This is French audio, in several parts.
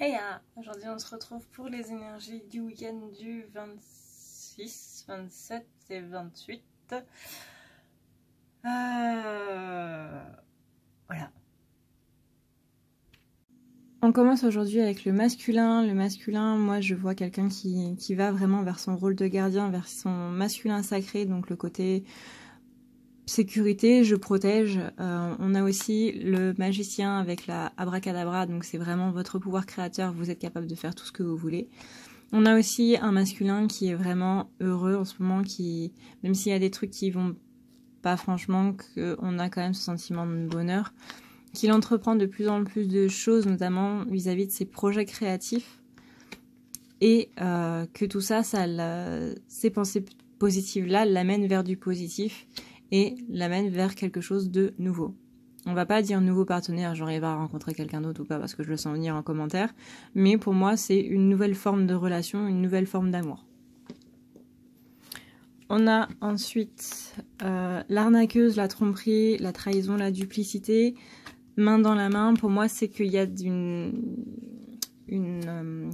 Hey, aujourd'hui on se retrouve pour les énergies du week-end du 26, 27 et 28. Voilà. On commence aujourd'hui avec le masculin. Le masculin, moi je vois quelqu'un qui va vraiment vers son rôle de gardien, vers son masculin sacré, donc le côté sécurité, je protège. On a aussi le magicien avec la abracadabra, donc c'est vraiment votre pouvoir créateur, vous êtes capable de faire tout ce que vous voulez. On a aussi un masculin qui est vraiment heureux en ce moment, qui, même s'il y a des trucs qui vont pas franchement, qu'on a quand même ce sentiment de bonheur, qu'il entreprend de plus en plus de choses, notamment vis-à-vis de ses projets créatifs, et que tout ça, ces pensées positives-là l'amènent vers du positif, et l'amène vers quelque chose de nouveau. On va pas dire nouveau partenaire, j'arrive à rencontrer quelqu'un d'autre ou pas parce que je le sens venir en commentaire, mais pour moi c'est une nouvelle forme de relation, une nouvelle forme d'amour. On a ensuite l'arnaqueuse, la tromperie, la trahison, la duplicité, main dans la main. Pour moi c'est qu'il y a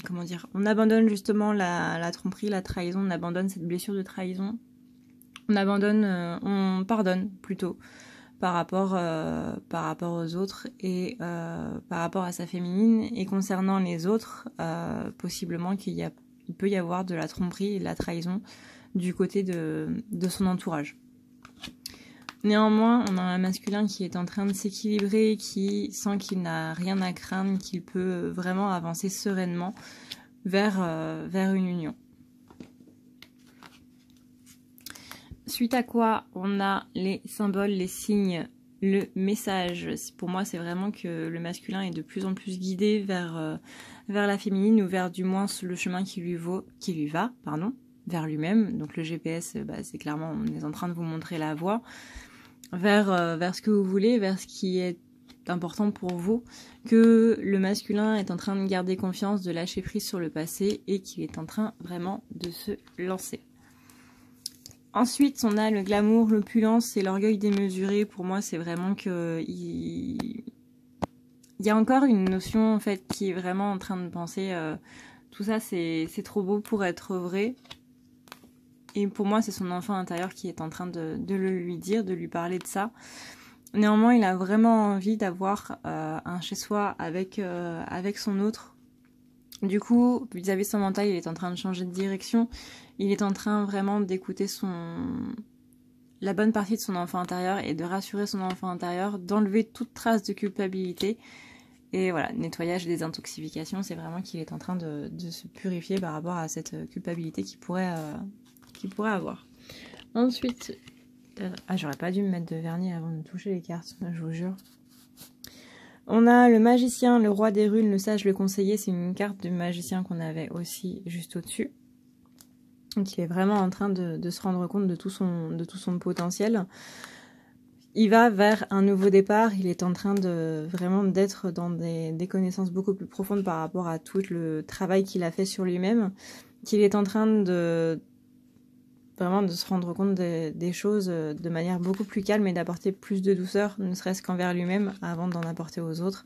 comment dire, on abandonne justement la tromperie, la trahison, on abandonne cette blessure de trahison. On pardonne plutôt par rapport aux autres et par rapport à sa féminine. Et concernant les autres, possiblement il peut y avoir de la tromperie et de la trahison du côté de son entourage. Néanmoins, on a un masculin qui est en train de s'équilibrer, qui sent qu'il n'a rien à craindre, qu'il peut vraiment avancer sereinement vers une union. Suite à quoi on a les symboles, les signes, le message. Pour moi, c'est vraiment que le masculin est de plus en plus guidé vers la féminine ou vers du moins le chemin qui lui va, vers lui-même. Donc le GPS, c'est clairement, on est en train de vous montrer la voie vers ce que vous voulez, vers ce qui est important pour vous, que le masculin est en train de garder confiance, de lâcher prise sur le passé et qu'il est en train vraiment de se lancer. Ensuite, on a le glamour, l'opulence et l'orgueil démesuré. Pour moi, c'est vraiment que il y a encore une notion en fait qui est vraiment en train de penser tout ça, c'est trop beau pour être vrai. Et pour moi, c'est son enfant intérieur qui est en train de le lui dire, de lui parler de ça. Néanmoins, il a vraiment envie d'avoir un chez-soi avec son autre. Du coup, vis-à-vis de son mental, il est en train de changer de direction. Il est en train vraiment d'écouter la bonne partie de son enfant intérieur et de rassurer son enfant intérieur, d'enlever toute trace de culpabilité. Et voilà, nettoyage et désintoxication, c'est vraiment qu'il est en train de se purifier par rapport à cette culpabilité qu'il pourrait avoir. Ensuite, j'aurais pas dû me mettre de vernis avant de toucher les cartes, je vous jure. On a le magicien, le roi des runes, le sage, le conseiller. C'est une carte du magicien qu'on avait aussi juste au-dessus. Donc il est vraiment en train de se rendre compte de tout son potentiel. Il va vers un nouveau départ. Il est en train d'être dans des connaissances beaucoup plus profondes par rapport à tout le travail qu'il a fait sur lui-même. Qu'il est en train de se rendre compte des choses de manière beaucoup plus calme et d'apporter plus de douceur, ne serait-ce qu'envers lui-même, avant d'en apporter aux autres.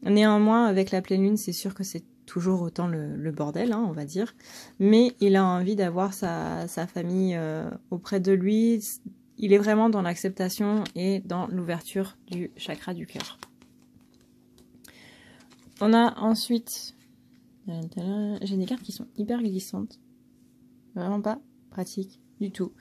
Néanmoins, avec la pleine lune, c'est sûr que c'est toujours autant le bordel, on va dire. Mais il a envie d'avoir sa famille auprès de lui. Il est vraiment dans l'acceptation et dans l'ouverture du chakra du cœur. On a ensuite... J'ai des cartes qui sont hyper glissantes. Vraiment pas pratique du tout.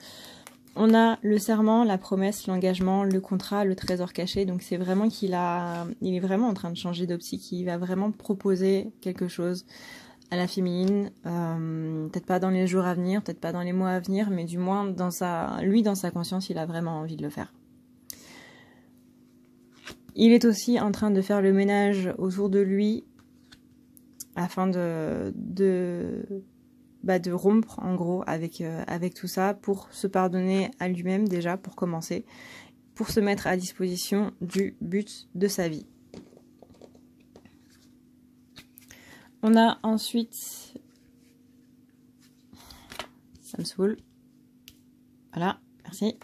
On a le serment, la promesse, l'engagement, le contrat, le trésor caché. Donc c'est vraiment il est vraiment en train de changer d'optique. Il va vraiment proposer quelque chose à la féminine. Peut-être pas dans les jours à venir, peut-être pas dans les mois à venir, mais du moins dans sa conscience, il a vraiment envie de le faire. Il est aussi en train de faire le ménage autour de lui afin de rompre en gros avec tout ça, pour se pardonner à lui-même déjà, pour commencer, pour se mettre à disposition du but de sa vie. On a ensuite, ça me saoule, voilà, merci,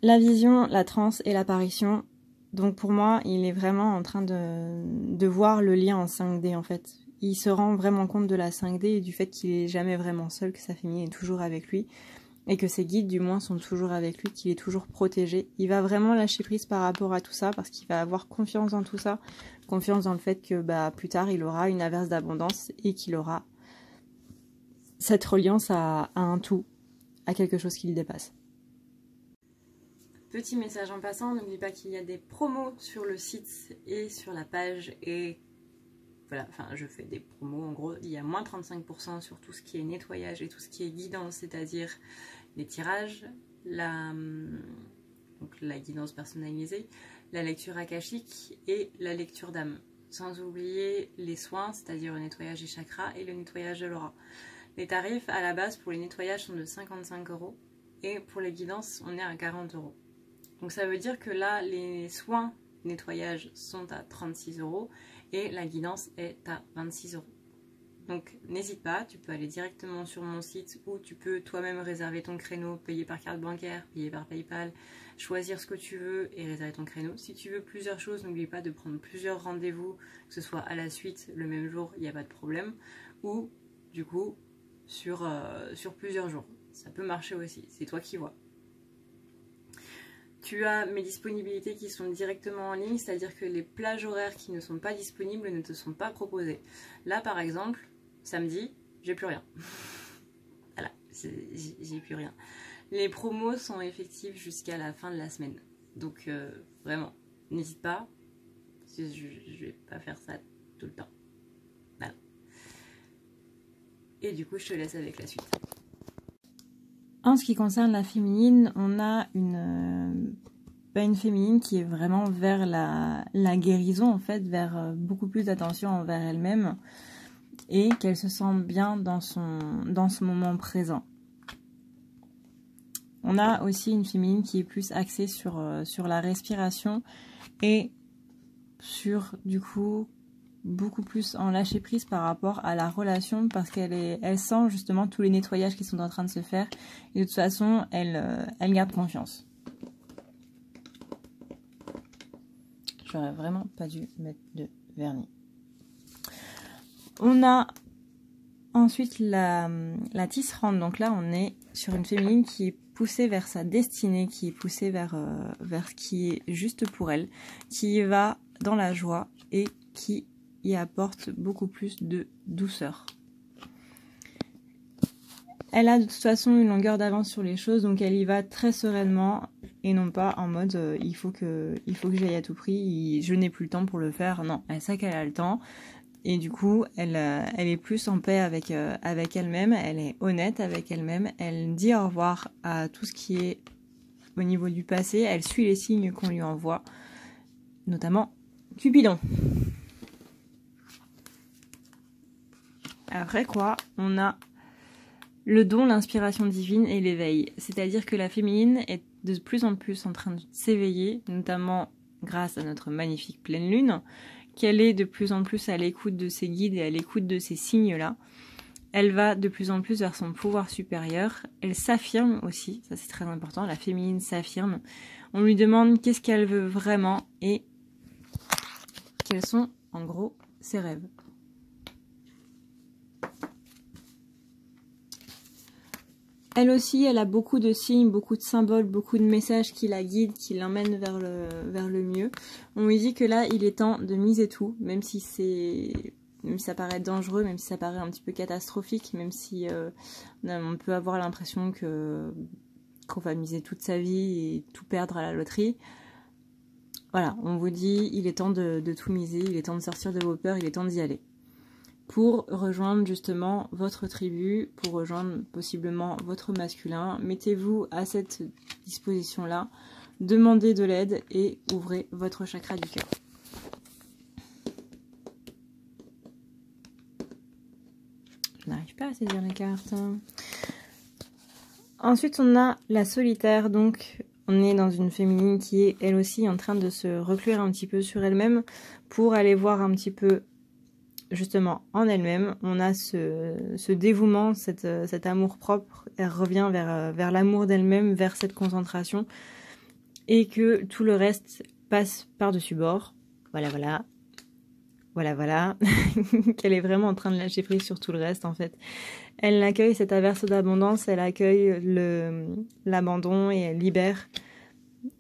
la vision, la transe et l'apparition. Donc pour moi, il est vraiment en train de voir le lien en 5D en fait. Il se rend vraiment compte de la 5D et du fait qu'il est jamais vraiment seul, que sa famille est toujours avec lui et que ses guides du moins sont toujours avec lui, qu'il est toujours protégé. Il va vraiment lâcher prise par rapport à tout ça parce qu'il va avoir confiance dans tout ça, confiance dans le fait que plus tard il aura une averse d'abondance et qu'il aura cette reliance à un tout, à quelque chose qui le dépasse. Petit message en passant, n'oublie pas qu'il y a des promos sur le site et sur la page et voilà, enfin je fais des promos en gros, il y a moins 35% sur tout ce qui est nettoyage et tout ce qui est guidance, c'est-à-dire les tirages, donc la guidance personnalisée, la lecture akashique et la lecture d'âme. Sans oublier les soins, c'est-à-dire le nettoyage des chakras et le nettoyage de l'aura. Les tarifs à la base pour les nettoyages sont de 55 € et pour les guidances on est à 40 €. Donc ça veut dire que là, les soins nettoyage sont à 36 € et la guidance est à 26 €. Donc n'hésite pas, tu peux aller directement sur mon site ou tu peux toi-même réserver ton créneau, payer par carte bancaire, payer par PayPal, choisir ce que tu veux et réserver ton créneau. Si tu veux plusieurs choses, n'oublie pas de prendre plusieurs rendez-vous, que ce soit à la suite, le même jour, il n'y a pas de problème, ou du coup sur plusieurs jours. Ça peut marcher aussi, c'est toi qui vois. Tu as mes disponibilités qui sont directement en ligne, c'est-à-dire que les plages horaires qui ne sont pas disponibles ne te sont pas proposées. Là, par exemple, samedi, j'ai plus rien. Voilà, j'ai plus rien. Les promos sont effectives jusqu'à la fin de la semaine. Donc, vraiment, n'hésite pas. Je vais pas faire ça tout le temps. Voilà. Et du coup, je te laisse avec la suite. En ce qui concerne la féminine, on a une féminine qui est vraiment vers la guérison en fait, vers beaucoup plus d'attention envers elle-même et qu'elle se sent bien dans ce moment présent. On a aussi une féminine qui est plus axée sur la respiration et sur du coup beaucoup plus en lâcher prise par rapport à la relation parce qu'elle sent justement tous les nettoyages qui sont en train de se faire et de toute façon elle garde confiance. J'aurais vraiment pas dû mettre de vernis. On a ensuite la tisserande, donc là on est sur une féminine qui est poussée vers sa destinée, qui est poussée vers ce qui est juste pour elle, qui va dans la joie et qui y apporte beaucoup plus de douceur. Elle a de toute façon une longueur d'avance sur les choses, donc elle y va très sereinement et non pas en mode il faut que j'aille à tout prix, je n'ai plus le temps pour le faire. Non, elle sait qu'elle a le temps et du coup elle est plus en paix avec elle-même, elle est honnête avec elle-même, elle dit au revoir à tout ce qui est au niveau du passé, elle suit les signes qu'on lui envoie, notamment Cupidon. Après quoi, on a le don, l'inspiration divine et l'éveil. C'est-à-dire que la féminine est de plus en plus en train de s'éveiller, notamment grâce à notre magnifique pleine lune, qu'elle est de plus en plus à l'écoute de ses guides et à l'écoute de ces signes-là. Elle va de plus en plus vers son pouvoir supérieur. Elle s'affirme aussi, ça c'est très important, la féminine s'affirme. On lui demande qu'est-ce qu'elle veut vraiment et quels sont en gros ses rêves. Elle aussi, elle a beaucoup de signes, beaucoup de symboles, beaucoup de messages qui la guident, qui l'emmènent vers le mieux. On lui dit que là, il est temps de miser tout, même si ça paraît dangereux, même si ça paraît un petit peu catastrophique, même si on peut avoir l'impression qu'on va miser toute sa vie et tout perdre à la loterie. Voilà, on vous dit, il est temps de tout miser, il est temps de sortir de vos peurs, il est temps d'y aller. Pour rejoindre justement votre tribu, pour rejoindre possiblement votre masculin. Mettez-vous à cette disposition-là, demandez de l'aide et ouvrez votre chakra du cœur. Je n'arrive pas à saisir les cartes. Ensuite, on a la solitaire, donc on est dans une féminine qui est elle aussi en train de se reclure un petit peu sur elle-même pour aller voir un petit peu justement en elle-même. On a ce dévouement, cet amour propre, elle revient vers l'amour d'elle-même, vers cette concentration et que tout le reste passe par-dessus bord. Voilà, voilà. Voilà, voilà. Qu'elle est vraiment en train de lâcher prise sur tout le reste, en fait. Elle accueille cette averse d'abondance, elle accueille l'abandon et elle libère.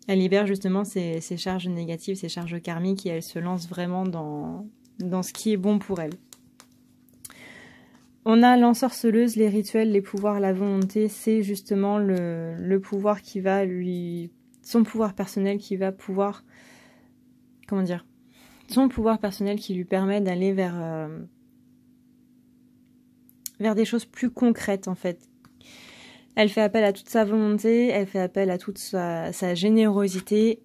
Elle libère justement ses charges négatives, ses charges karmiques, et elle se lance vraiment dans ce qui est bon pour elle. On a l'ensorceleuse, les rituels, les pouvoirs, la volonté, c'est justement le pouvoir qui va son pouvoir personnel qui va pouvoir, comment dire, son pouvoir personnel qui lui permet d'aller vers des choses plus concrètes en fait. Elle fait appel à toute sa volonté, elle fait appel à toute sa générosité.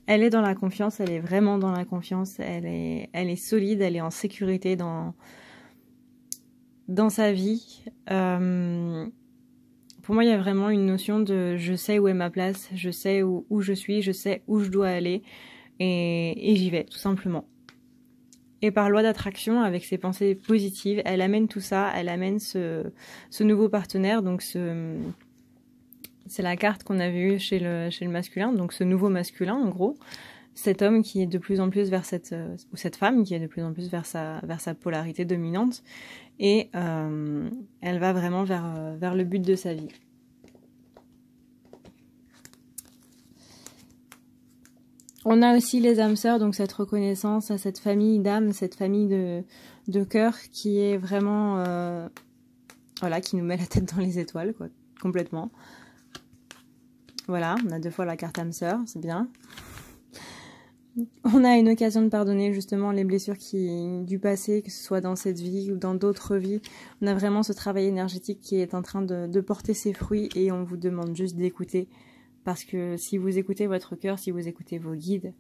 Elle est dans la confiance, elle est vraiment dans la confiance, elle est solide, elle est en sécurité dans sa vie. Pour moi, il y a vraiment une notion de je sais où est ma place, je sais où je suis, je sais où je dois aller et j'y vais, tout simplement. Et par loi d'attraction, avec ses pensées positives, elle amène tout ça, elle amène ce nouveau partenaire. Donc c'est la carte qu'on avait eue chez le masculin, donc ce nouveau masculin en gros. Cet homme qui est de plus en plus vers ou cette femme qui est de plus en plus vers sa polarité dominante. Et elle va vraiment vers le but de sa vie. On a aussi les âmes sœurs, donc cette reconnaissance à cette famille d'âmes, cette famille de cœur qui est vraiment, voilà, qui nous met la tête dans les étoiles, quoi, complètement. Voilà, on a 2 fois la carte âme sœur, c'est bien. On a une occasion de pardonner justement les blessures du passé, que ce soit dans cette vie ou dans d'autres vies. On a vraiment ce travail énergétique qui est en train de porter ses fruits et on vous demande juste d'écouter. Parce que si vous écoutez votre cœur, si vous écoutez vos guides,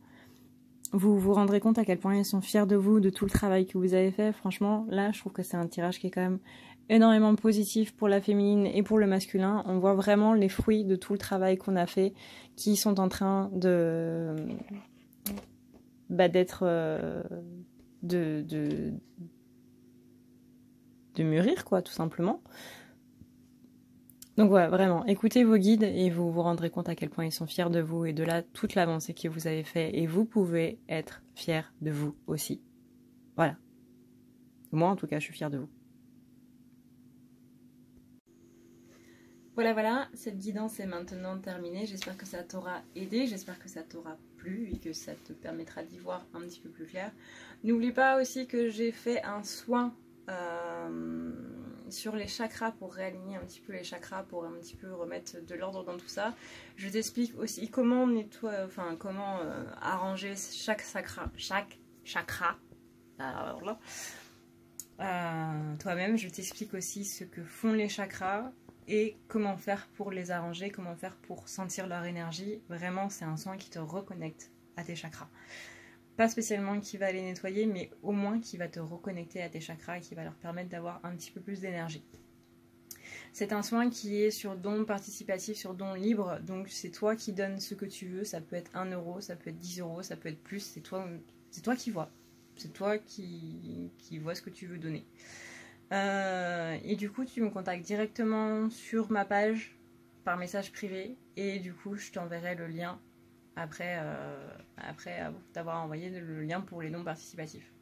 vous vous rendrez compte à quel point ils sont fiers de vous, de tout le travail que vous avez fait. Franchement, là, je trouve que c'est un tirage qui est quand même énormément positif pour la féminine et pour le masculin. On voit vraiment les fruits de tout le travail qu'on a fait qui sont en train d'être de mûrir, quoi, tout simplement. Donc voilà, vraiment, écoutez vos guides et vous vous rendrez compte à quel point ils sont fiers de vous et de toute l'avancée que vous avez fait. Et vous pouvez être fiers de vous aussi. Voilà. Moi, en tout cas, je suis fière de vous. Voilà, cette guidance est maintenant terminée. J'espère que ça t'aura aidé, j'espère que ça t'aura plu et que ça te permettra d'y voir un petit peu plus clair. N'oublie pas aussi que j'ai fait un soin sur les chakras pour réaligner un petit peu les chakras, pour un petit peu remettre de l'ordre dans tout ça. Je t'explique aussi comment comment arranger chaque chakra. Alors là, toi-même, je t'explique aussi ce que font les chakras et comment faire pour les arranger, comment faire pour sentir leur énergie. Vraiment, c'est un soin qui te reconnecte à tes chakras. Pas spécialement qui va les nettoyer, mais au moins qui va te reconnecter à tes chakras et qui va leur permettre d'avoir un petit peu plus d'énergie. C'est un soin qui est sur don participatif, sur don libre, donc c'est toi qui donnes ce que tu veux. Ça peut être 1 €, ça peut être 10 €, ça peut être plus, c'est toi qui vois. C'est toi qui vois ce que tu veux donner. Et du coup, tu me contactes directement sur ma page par message privé et du coup, je t'enverrai le lien après t'avoir envoyé le lien pour les dons participatifs.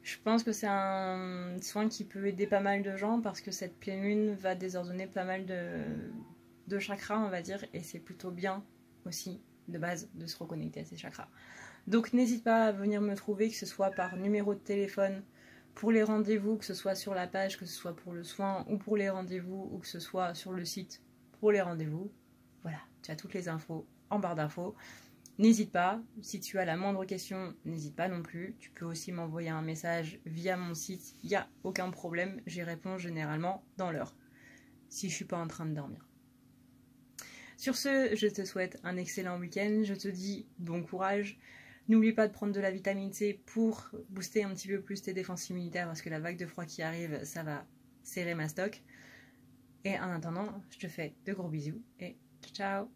Je pense que c'est un soin qui peut aider pas mal de gens parce que cette pleine lune va désordonner pas mal de chakras, on va dire, et c'est plutôt bien aussi de base de se reconnecter à ces chakras. Donc n'hésite pas à venir me trouver, que ce soit par numéro de téléphone pour les rendez-vous, que ce soit sur la page, que ce soit pour le soin ou pour les rendez-vous, ou que ce soit sur le site pour les rendez-vous. Voilà, tu as toutes les infos en barre d'infos. N'hésite pas, si tu as la moindre question, n'hésite pas non plus. Tu peux aussi m'envoyer un message via mon site, il n'y a aucun problème, j'y réponds généralement dans l'heure, si je ne suis pas en train de dormir. Sur ce, je te souhaite un excellent week-end, je te dis bon courage. N'oublie pas de prendre de la vitamine C pour booster un petit peu plus tes défenses immunitaires parce que la vague de froid qui arrive, ça va serrer ma stock. Et en attendant, je te fais de gros bisous et ciao!